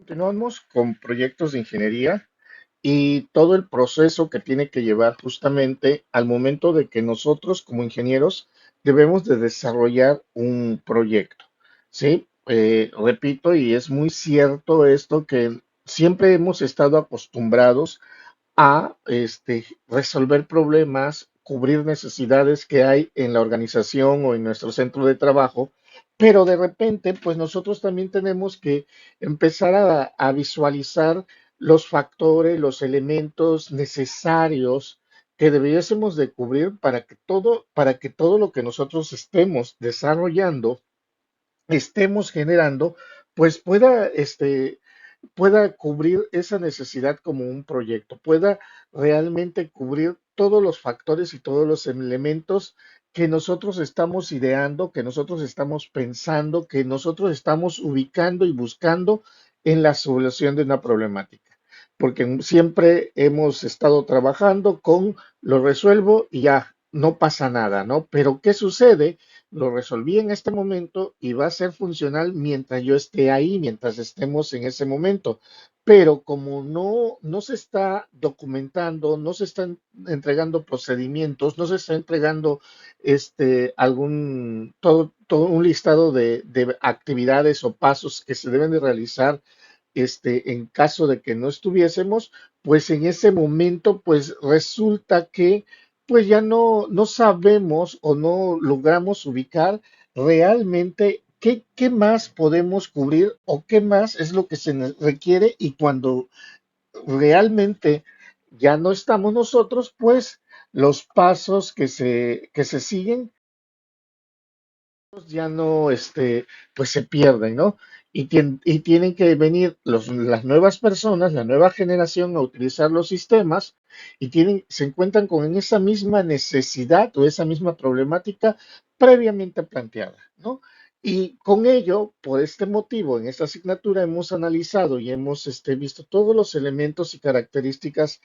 Continuamos con proyectos de ingeniería y todo el proceso que tiene que llevar justamente al momento de que nosotros como ingenieros debemos de desarrollar un proyecto. ¿Sí? Repito, y es muy cierto esto que siempre hemos estado acostumbrados a resolver problemas, cubrir necesidades que hay en la organización o en nuestro centro de trabajo, pero de repente, pues nosotros también tenemos que empezar a visualizar los factores, los elementos necesarios que debiésemos de cubrir para que todo lo que nosotros estemos desarrollando, estemos generando, pues pueda cubrir esa necesidad como un proyecto, pueda realmente cubrir todos los factores y todos los elementos que nosotros estamos ideando, que nosotros estamos pensando, que nosotros estamos ubicando y buscando en la solución de una problemática. Porque siempre hemos estado trabajando con lo resuelvo y ya, no pasa nada, ¿no? Pero ¿qué sucede? Lo resolví en este momento y va a ser funcional mientras yo esté ahí, mientras estemos en ese momento. Pero como no se está documentando, no se están entregando procedimientos, no se está entregando todo un listado de actividades o pasos que se deben de realizar en caso de que no estuviésemos, pues en ese momento, pues resulta que pues ya no sabemos o no logramos ubicar realmente qué más podemos cubrir o qué más es lo que se nos requiere y cuando realmente ya no estamos nosotros, pues los pasos que se siguen ya no, pues se pierden, ¿no? Y tienen que venir las nuevas personas, la nueva generación a utilizar los sistemas y se encuentran con esa misma necesidad o esa misma problemática previamente planteada, ¿no? Y con ello, por este motivo, en esta asignatura hemos analizado y hemos visto todos los elementos y características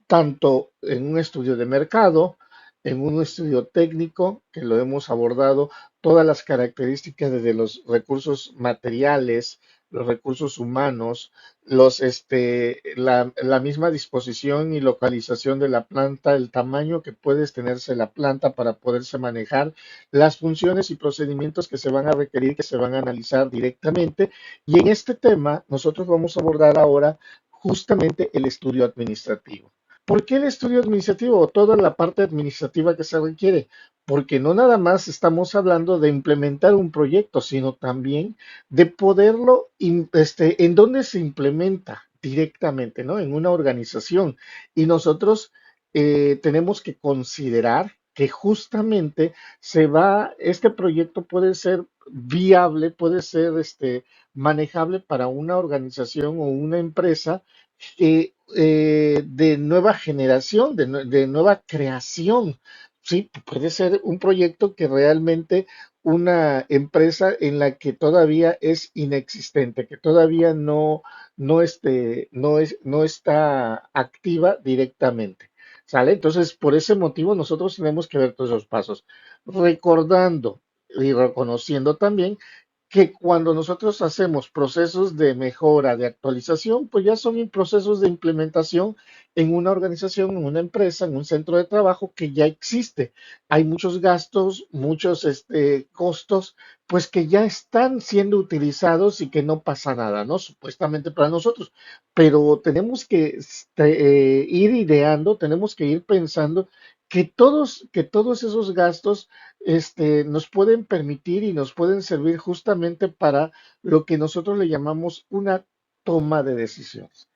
tanto en un estudio de mercado, en un estudio técnico, que lo hemos abordado, todas las características desde los recursos materiales, los recursos humanos, la misma disposición y localización de la planta, el tamaño que puede tenerse la planta para poderse manejar, las funciones y procedimientos que se van a requerir, que se van a analizar directamente. Y en este tema, nosotros vamos a abordar ahora justamente el estudio administrativo. ¿Por qué el estudio administrativo o toda la parte administrativa que se requiere? Porque no nada más estamos hablando de implementar un proyecto, sino también de poderlo, en dónde se implementa directamente, ¿no? En una organización. Y nosotros tenemos que considerar que justamente este proyecto puede ser viable, puede ser manejable para una organización o una empresa de nueva generación, de nueva creación. Sí, puede ser un proyecto que realmente una empresa en la que todavía es inexistente, que todavía no está activa directamente. ¿Sale? Entonces, por ese motivo, nosotros tenemos que ver todos esos pasos, recordando y reconociendo también que cuando nosotros hacemos procesos de mejora, de actualización, pues ya son procesos de implementación en una organización, en una empresa, en un centro de trabajo que ya existe. Hay muchos gastos, muchos costos, pues que ya están siendo utilizados y que no pasa nada, ¿no? Supuestamente para nosotros. Pero tenemos que ir ideando, tenemos que ir pensando que todos esos gastos nos pueden permitir y nos pueden servir justamente para lo que nosotros le llamamos una toma de decisiones.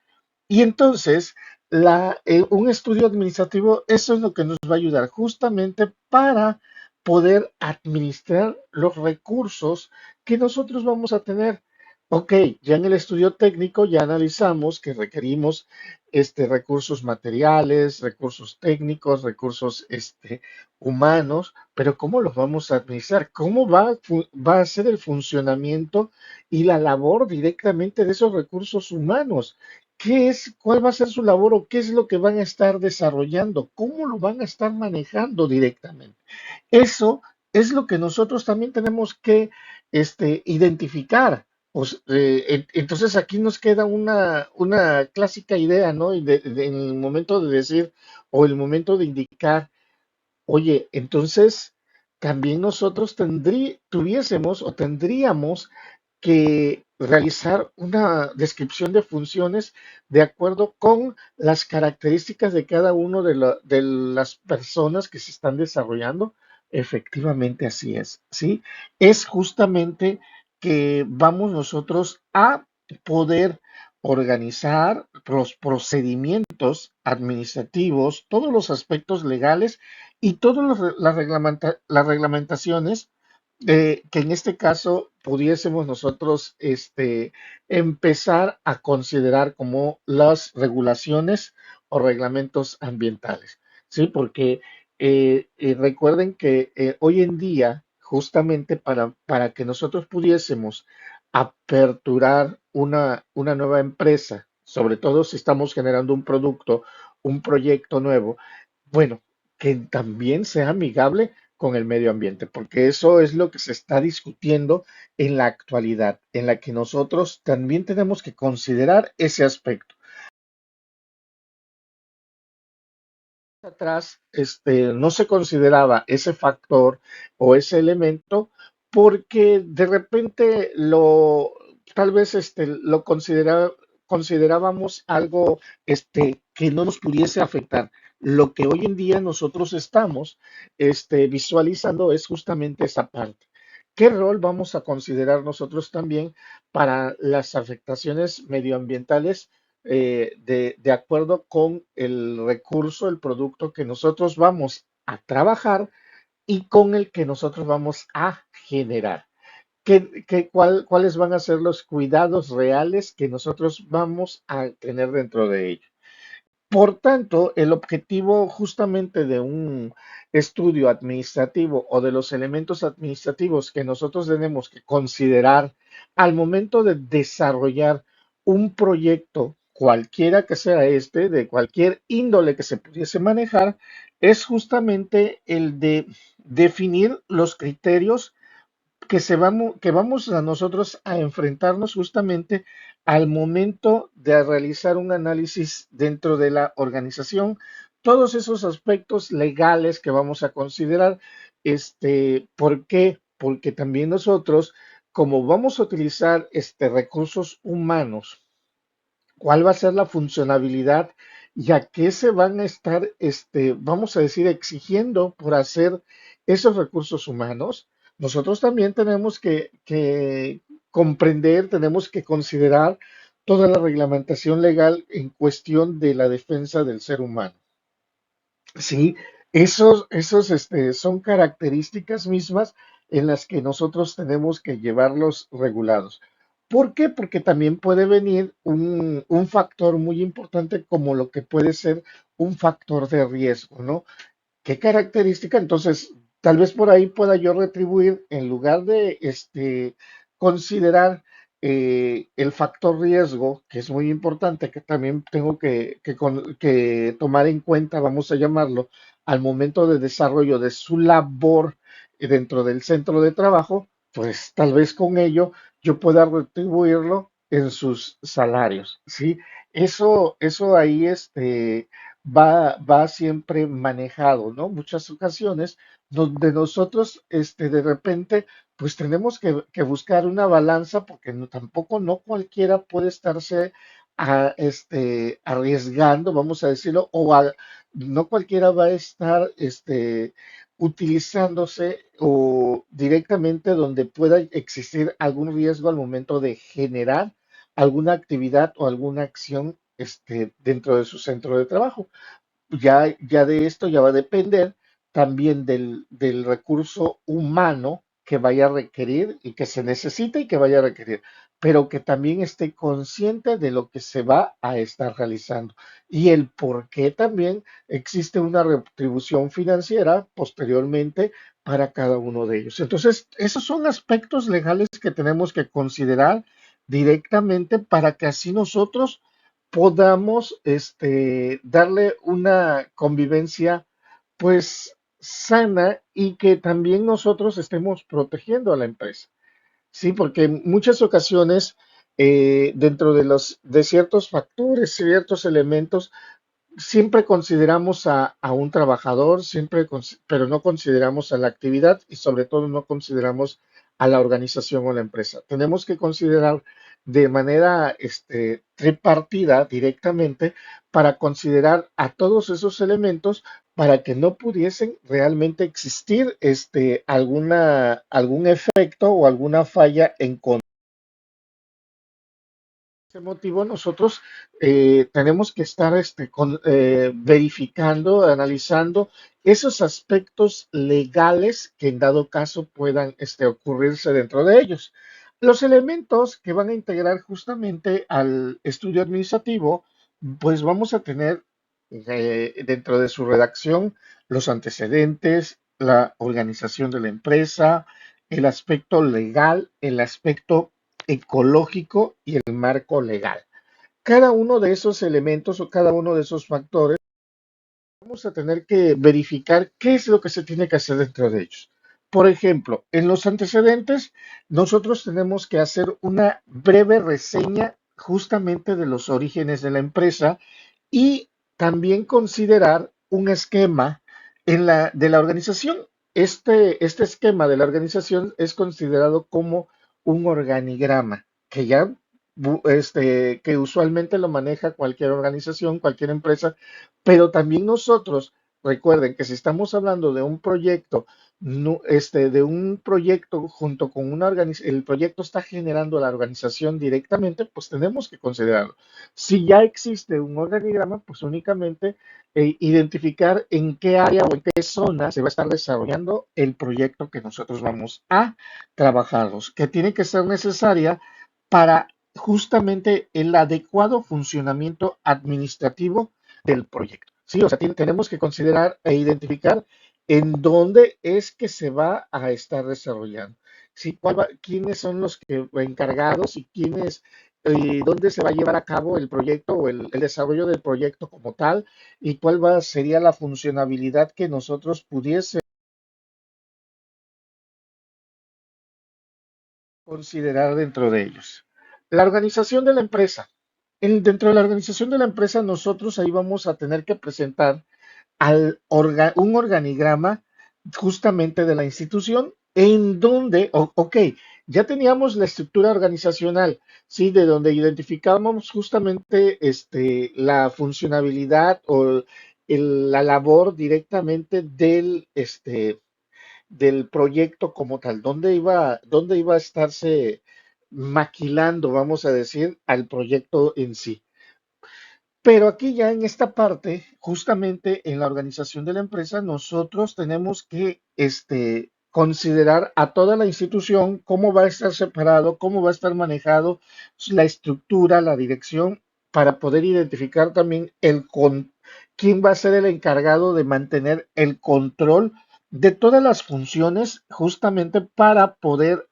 Y entonces, un estudio administrativo, eso es lo que nos va a ayudar justamente para poder administrar los recursos que nosotros vamos a tener. Ok, ya en el estudio técnico ya analizamos que requerimos recursos materiales, recursos técnicos, recursos humanos, pero ¿cómo los vamos a administrar? ¿Cómo va a ser el funcionamiento y la labor directamente de esos recursos humanos? ¿Cuál va a ser su labor o qué es lo que van a estar desarrollando? ¿Cómo lo van a estar manejando directamente? Eso es lo que nosotros también tenemos que identificar. Entonces aquí nos queda una clásica idea, ¿no? Y en el momento de decir o el momento de indicar, oye, entonces también nosotros tuviésemos o tendríamos que realizar una descripción de funciones de acuerdo con las características de cada uno de las personas que se están desarrollando. Efectivamente, así es, ¿sí? Es justamente que vamos nosotros a poder organizar los procedimientos administrativos, todos los aspectos legales y todas las reglamentaciones que en este caso pudiésemos nosotros empezar a considerar como las regulaciones o reglamentos ambientales, ¿sí? Porque recuerden que hoy en día, justamente para que nosotros pudiésemos aperturar una nueva empresa, sobre todo si estamos generando un producto, un proyecto nuevo, bueno, que también sea amigable con el medio ambiente, porque eso es lo que se está discutiendo en la actualidad, en la que nosotros también tenemos que considerar ese aspecto. Atrás, no se consideraba ese factor o ese elemento porque de repente tal vez considerábamos algo, que no nos pudiese afectar. Lo que hoy en día nosotros estamos, visualizando es justamente esa parte. ¿Qué rol vamos a considerar nosotros también para las afectaciones medioambientales de acuerdo con el recurso, el producto que nosotros vamos a trabajar y con el que nosotros vamos a generar? ¿Cuáles van a ser los cuidados reales que nosotros vamos a tener dentro de ello? Por tanto, el objetivo justamente de un estudio administrativo o de los elementos administrativos que nosotros tenemos que considerar al momento de desarrollar un proyecto, cualquiera que sea de cualquier índole que se pudiese manejar, es justamente el de definir los criterios que vamos a nosotros a enfrentarnos justamente al momento de realizar un análisis dentro de la organización, todos esos aspectos legales que vamos a considerar. ¿Por qué? Porque también nosotros, como vamos a utilizar recursos humanos, cuál va a ser la funcionalidad y a qué se van a estar, vamos a decir, exigiendo por hacer esos recursos humanos. Nosotros también tenemos que comprender, tenemos que considerar toda la reglamentación legal en cuestión de la defensa del ser humano. Sí, esos son características mismas en las que nosotros tenemos que llevarlos regulados. ¿Por qué? Porque también puede venir un factor muy importante como lo que puede ser un factor de riesgo, ¿no? ¿Qué característica? Entonces, tal vez por ahí pueda yo retribuir, en lugar de considerar el factor riesgo, que es muy importante, que también tengo que tomar en cuenta, vamos a llamarlo, al momento de desarrollo de su labor dentro del centro de trabajo, pues tal vez con ello yo pueda retribuirlo en sus salarios, ¿sí? Eso ahí, va siempre manejado, ¿no? Muchas ocasiones donde nosotros, de repente, pues tenemos que buscar una balanza porque tampoco no cualquiera puede estarse arriesgando, vamos a decirlo, no cualquiera va a estar, utilizándose o directamente donde pueda existir algún riesgo al momento de generar alguna actividad o alguna acción, dentro de su centro de trabajo. Ya de esto ya va a depender también del recurso humano que vaya a requerir y que se necesite y que vaya a requerir, pero que también esté consciente de lo que se va a estar realizando y el por qué también existe una retribución financiera posteriormente para cada uno de ellos. Entonces, esos son aspectos legales que tenemos que considerar directamente para que así nosotros podamos darle una convivencia pues sana y que también nosotros estemos protegiendo a la empresa. Sí, porque en muchas ocasiones, dentro de de ciertos factores, ciertos elementos, siempre consideramos a un trabajador, pero no consideramos a la actividad y sobre todo no consideramos a la organización o la empresa. Tenemos que considerar de manera tripartida directamente para considerar a todos esos elementos para que no pudiesen realmente existir algún efecto o alguna falla en ese motivo, nosotros tenemos que estar verificando, analizando esos aspectos legales que en dado caso puedan ocurrirse dentro de ellos. Los elementos que van a integrar justamente al estudio administrativo, pues vamos a tener dentro de su redacción los antecedentes, la organización de la empresa, el aspecto legal, el aspecto ecológico y el marco legal. Cada uno de esos elementos o cada uno de esos factores vamos a tener que verificar qué es lo que se tiene que hacer dentro de ellos. Por ejemplo, en los antecedentes, nosotros tenemos que hacer una breve reseña justamente de los orígenes de la empresa y también considerar un esquema de la organización. Este esquema de la organización es considerado como un organigrama, que ya que usualmente lo maneja cualquier organización, cualquier empresa, pero también nosotros, recuerden que si estamos hablando de un proyecto, de un proyecto junto con una organización, el proyecto está generando la organización directamente, pues tenemos que considerarlo. Si ya existe un organigrama, pues únicamente identificar en qué área o en qué zona se va a estar desarrollando el proyecto que nosotros vamos a trabajarlos, que tiene que ser necesaria para justamente el adecuado funcionamiento administrativo del proyecto. Sí, o sea, tenemos que considerar e identificar en dónde es que se va a estar desarrollando. Sí, quiénes son los encargados y dónde se va a llevar a cabo el proyecto o el desarrollo del proyecto como tal y sería la funcionabilidad que nosotros pudiese considerar dentro de ellos. La organización de la empresa. Dentro de la organización de la empresa, nosotros ahí vamos a tener que presentar un organigrama justamente de la institución en donde, ok, ya teníamos la estructura organizacional, ¿sí? De donde identificábamos justamente la funcionabilidad o la labor directamente del proyecto como tal, dónde iba a estarse maquilando, vamos a decir, al proyecto en sí. Pero aquí ya en esta parte, justamente en la organización de la empresa, nosotros tenemos que considerar a toda la institución, cómo va a estar separado, cómo va a estar manejado la estructura, la dirección, para poder identificar también quién va a ser el encargado de mantener el control de todas las funciones, justamente para poder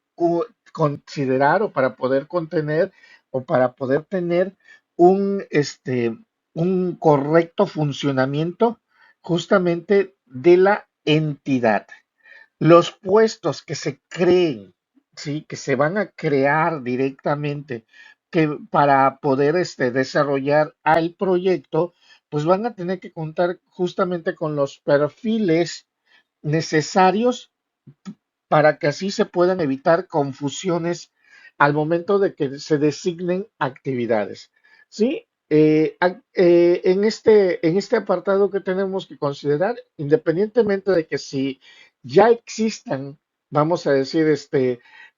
considerar o para poder contener o para poder tener un correcto funcionamiento justamente de la entidad. Los puestos que se creen, ¿sí? Que se van a crear directamente para poder desarrollar al proyecto, pues van a tener que contar justamente con los perfiles necesarios para que así se puedan evitar confusiones al momento de que se designen actividades. ¿Sí? En este apartado que tenemos que considerar, independientemente de que si ya existan, vamos a decir,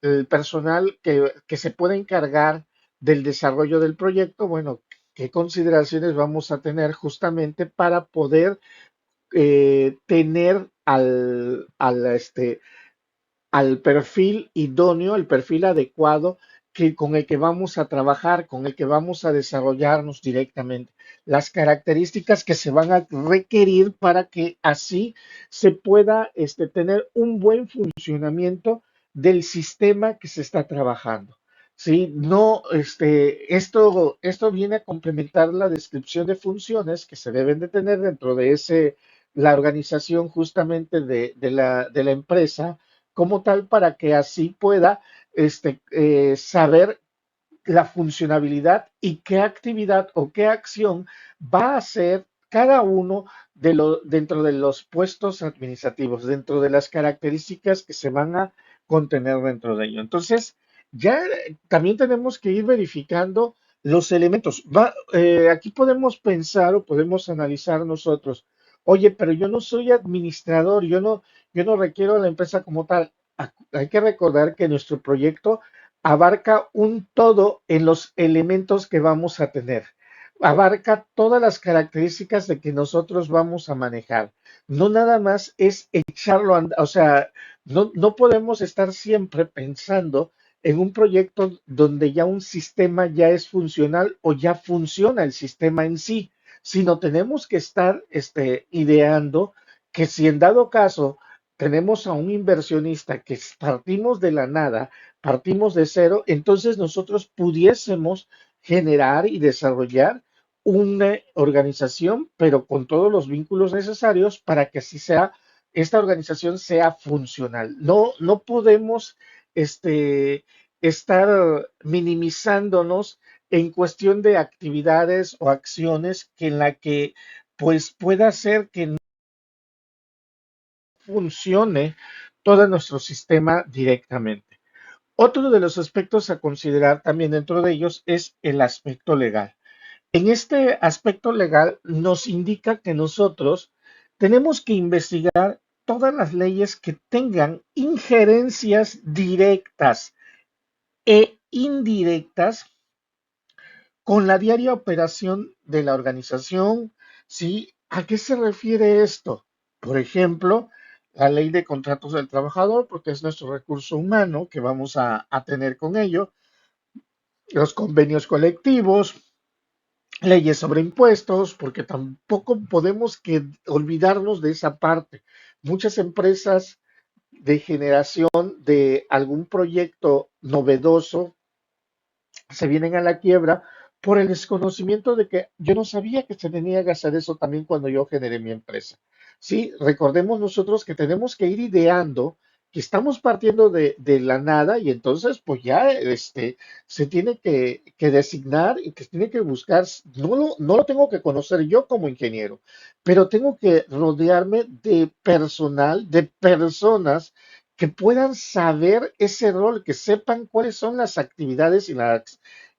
el personal que se pueda encargar del desarrollo del proyecto, bueno, qué consideraciones vamos a tener justamente para poder tener al perfil idóneo, el perfil adecuado con el que vamos a trabajar, con el que vamos a desarrollarnos directamente, las características que se van a requerir para que así se pueda tener un buen funcionamiento del sistema que se está trabajando. Sí, no, esto viene a complementar la descripción de funciones que se deben de tener dentro de la organización justamente de la empresa como tal para que así pueda saber la funcionalidad y qué actividad o qué acción va a hacer cada uno dentro de los puestos administrativos, dentro de las características que se van a contener dentro de ello. Entonces, ya también tenemos que ir verificando los elementos. Aquí podemos pensar o podemos analizar nosotros, oye, pero yo no soy administrador, yo no requiero la empresa como tal. Hay que recordar que nuestro proyecto abarca un todo en los elementos que vamos a tener. Abarca todas las características de que nosotros vamos a manejar. No nada más es echarlo a andar, o sea, no podemos estar siempre pensando en un proyecto donde ya un sistema ya es funcional o ya funciona el sistema en sí, sino tenemos que estar ideando que si en dado caso tenemos a un inversionista que partimos de la nada, partimos de cero, entonces nosotros pudiésemos generar y desarrollar una organización, pero con todos los vínculos necesarios para que así sea, esta organización sea funcional. No podemos estar minimizándonos en cuestión de actividades o acciones que en la que pues pueda ser que no funcione todo nuestro sistema directamente. Otro de los aspectos a considerar también dentro de ellos es el aspecto legal. En este aspecto legal nos indica que nosotros tenemos que investigar todas las leyes que tengan injerencias directas e indirectas con la diaria operación de la organización. ¿Sí? ¿A qué se refiere esto? Por ejemplo, la ley de contratos del trabajador, porque es nuestro recurso humano que vamos a tener con ello, los convenios colectivos, leyes sobre impuestos, porque tampoco podemos olvidarnos de esa parte. Muchas empresas de generación de algún proyecto novedoso se vienen a la quiebra por el desconocimiento de que yo no sabía que se tenía que hacer eso también cuando yo generé mi empresa. Sí, recordemos nosotros que tenemos que ir ideando, que estamos partiendo de la nada y entonces pues ya se tiene que designar y que se tiene que buscar, no lo tengo que conocer yo como ingeniero, pero tengo que rodearme de personal, de personas que puedan saber ese rol, que sepan cuáles son las actividades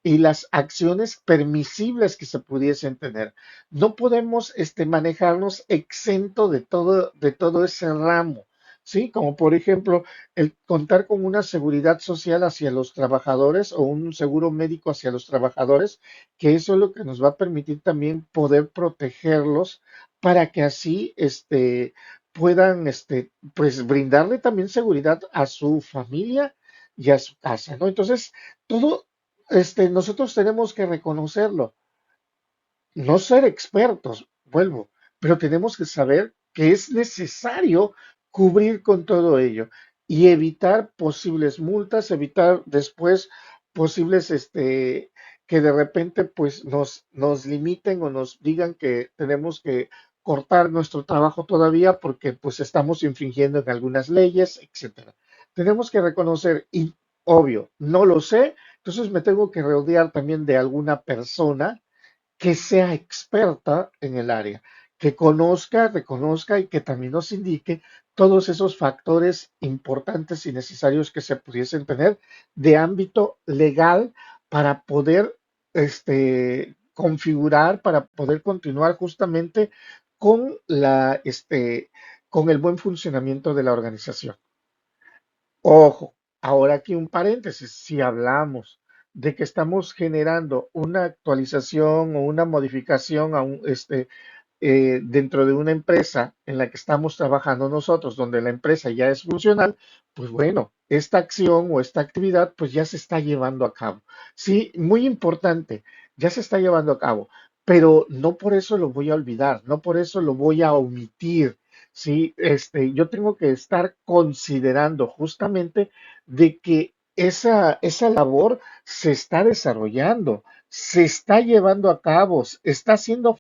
y las acciones permisibles que se pudiesen tener. No podemos manejarnos exento de todo ese ramo, ¿sí? Como por ejemplo, el contar con una seguridad social hacia los trabajadores o un seguro médico hacia los trabajadores, que eso es lo que nos va a permitir también poder protegerlos para que así puedan pues brindarle también seguridad a su familia y a su casa, ¿no? Entonces, todo nosotros tenemos que reconocerlo, no ser expertos, vuelvo, pero tenemos que saber que es necesario cubrir con todo ello y evitar posibles multas, evitar después posibles, que de repente pues nos limiten o nos digan que tenemos que cortar nuestro trabajo todavía porque pues estamos infringiendo en algunas leyes, etcétera. Tenemos que reconocer y obvio, no lo sé, entonces me tengo que rodear también de alguna persona que sea experta en el área, que conozca, reconozca y que también nos indique todos esos factores importantes y necesarios que se pudiesen tener de ámbito legal para poder configurar, para poder continuar justamente con el buen funcionamiento de la organización. Ojo, ahora aquí un paréntesis, si hablamos de que estamos generando una actualización o una modificación dentro de una empresa en la que estamos trabajando nosotros, donde la empresa ya es funcional, pues bueno, esta acción o esta actividad pues ya se está llevando a cabo. Sí, muy importante, ya se está llevando a cabo, pero no por eso lo voy a olvidar, no por eso lo voy a omitir. Sí, yo tengo que estar considerando justamente de que esa labor se está desarrollando, se está llevando a cabo, está siendo